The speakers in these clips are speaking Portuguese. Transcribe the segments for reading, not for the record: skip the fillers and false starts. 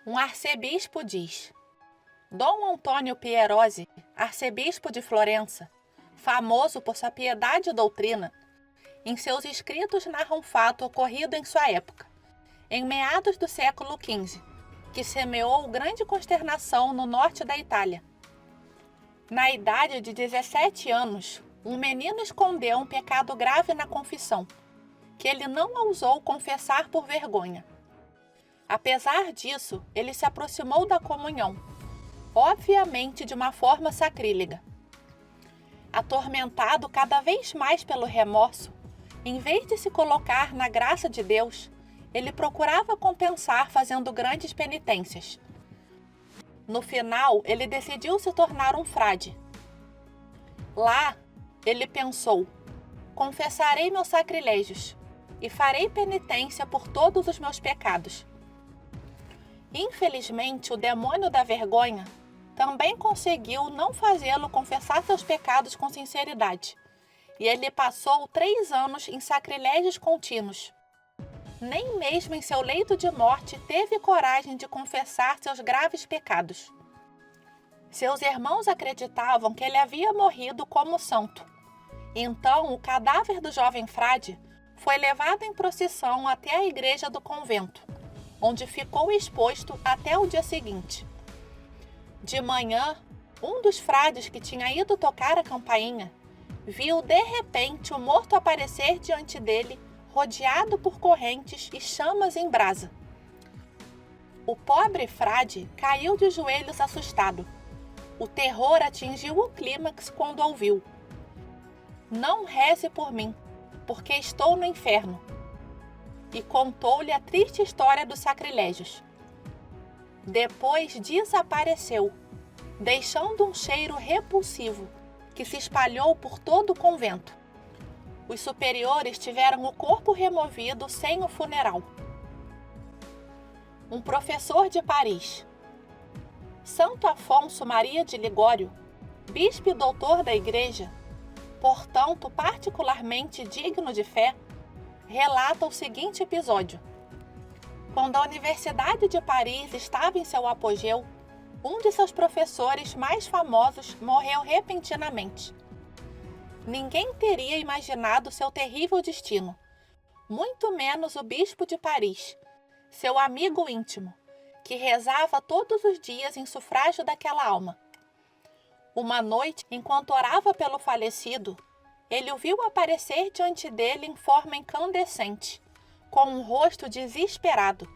Um arcebispo diz: Dom Antônio Pierosi, arcebispo de Florença, famoso por sua piedade e doutrina, em seus escritos narra um fato ocorrido em sua época, em meados do século XV, que semeou grande consternação no norte da Itália. Na idade de 17 anos, um menino escondeu um pecado grave na confissão, que ele não ousou confessar por vergonha. Apesar disso, ele se aproximou da comunhão, obviamente de uma forma sacrílega. Atormentado cada vez mais pelo remorso, em vez de se colocar na graça de Deus, ele procurava compensar fazendo grandes penitências. No final, ele decidiu se tornar um frade. Lá, ele pensou: confessarei meus sacrilégios e farei penitência por todos os meus pecados. Infelizmente, o demônio da vergonha também conseguiu não fazê-lo confessar seus pecados com sinceridade, e ele passou 3 anos em sacrilégios contínuos. Nem mesmo em seu leito de morte teve coragem de confessar seus graves pecados. Seus irmãos acreditavam que ele havia morrido como santo. Então, o cadáver do jovem frade foi levado em procissão até a igreja do convento, onde ficou exposto até o dia seguinte. De manhã, um dos frades que tinha ido tocar a campainha viu de repente o morto aparecer diante dele, rodeado por correntes e chamas em brasa. O pobre frade caiu de joelhos assustado. O terror atingiu o clímax quando ouviu: Não reze por mim, porque estou no inferno. E contou-lhe a triste história dos sacrilégios. Depois desapareceu, deixando um cheiro repulsivo que se espalhou por todo o convento. Os superiores tiveram o corpo removido sem o funeral. Um professor de Paris. Santo Afonso Maria de Ligório, bispo e doutor da Igreja, portanto particularmente digno de fé, relata o seguinte episódio. Quando a Universidade de Paris estava em seu apogeu, um de seus professores mais famosos morreu repentinamente. Ninguém teria imaginado seu terrível destino, muito menos o bispo de Paris, seu amigo íntimo, que rezava todos os dias em sufrágio daquela alma. Uma noite, enquanto orava pelo falecido, ele o viu aparecer diante dele em forma incandescente, com um rosto desesperado.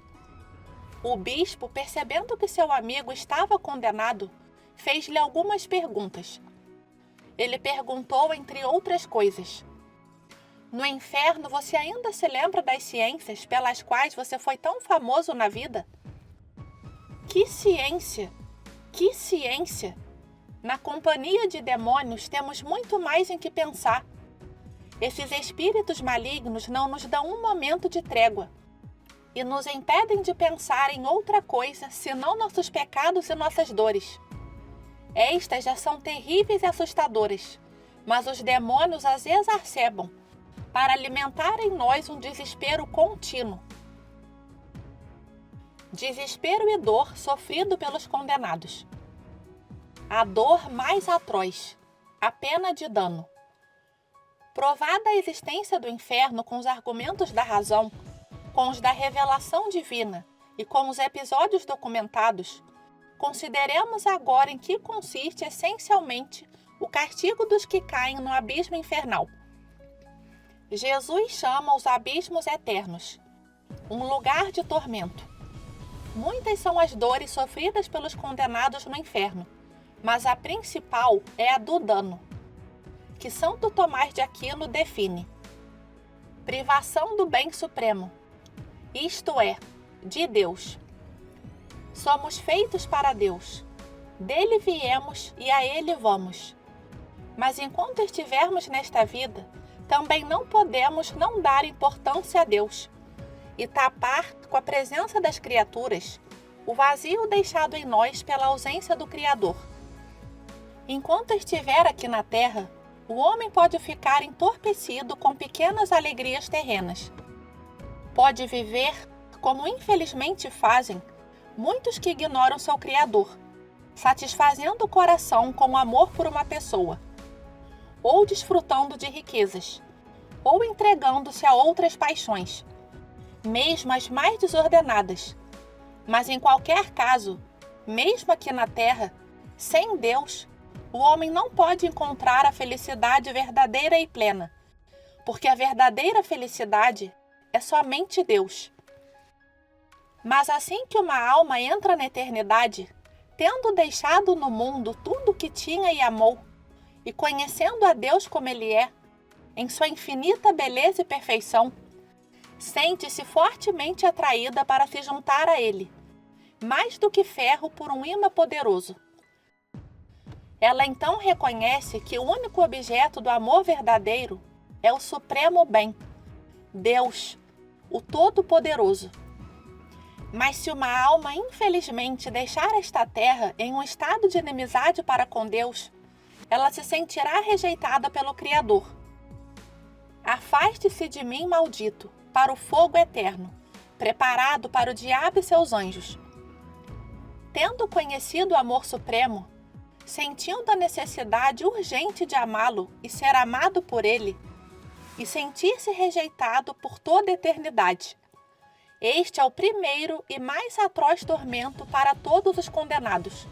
O bispo, percebendo que seu amigo estava condenado, fez-lhe algumas perguntas. Ele perguntou, entre outras coisas: No inferno você ainda se lembra das ciências pelas quais você foi tão famoso na vida? Que ciência! Que ciência! Na companhia de demônios temos muito mais em que pensar. Esses espíritos malignos não nos dão um momento de trégua e nos impedem de pensar em outra coisa senão nossos pecados e nossas dores. Estas já são terríveis e assustadoras, mas os demônios as exacerbam para alimentar em nós um desespero contínuo. Desespero e dor sofrido pelos condenados. A dor mais atroz, a pena de dano. Provada a existência do inferno com os argumentos da razão, com os da revelação divina e com os episódios documentados, consideremos agora em que consiste essencialmente o castigo dos que caem no abismo infernal. Jesus chama os abismos eternos, um lugar de tormento. Muitas são as dores sofridas pelos condenados no inferno, mas a principal é a do dano, que Santo Tomás de Aquino define: privação do bem supremo, isto é, de Deus. Somos feitos para Deus, dele viemos e a ele vamos. Mas enquanto estivermos nesta vida, também não podemos não dar importância a Deus e tapar com a presença das criaturas o vazio deixado em nós pela ausência do Criador. Enquanto estiver aqui na Terra, o homem pode ficar entorpecido com pequenas alegrias terrenas. Pode viver, como infelizmente fazem, muitos que ignoram seu Criador, satisfazendo o coração com amor por uma pessoa, ou desfrutando de riquezas, ou entregando-se a outras paixões, mesmo as mais desordenadas. Mas em qualquer caso, mesmo aqui na terra, sem Deus, o homem não pode encontrar a felicidade verdadeira e plena, porque a verdadeira felicidade é somente Deus. Mas assim que uma alma entra na eternidade, tendo deixado no mundo tudo o que tinha e amou, e conhecendo a Deus como Ele é, em sua infinita beleza e perfeição, sente-se fortemente atraída para se juntar a Ele, mais do que ferro por um imã poderoso. Ela então reconhece que o único objeto do amor verdadeiro é o supremo bem, Deus, o Todo-Poderoso. Mas se uma alma infelizmente deixar esta terra em um estado de inimizade para com Deus, ela se sentirá rejeitada pelo Criador. Afaste-se de mim, maldito, para o fogo eterno, preparado para o diabo e seus anjos. Tendo conhecido o amor supremo, sentindo a necessidade urgente de amá-lo e ser amado por ele, e sentir-se rejeitado por toda a eternidade. Este é o primeiro e mais atroz tormento para todos os condenados.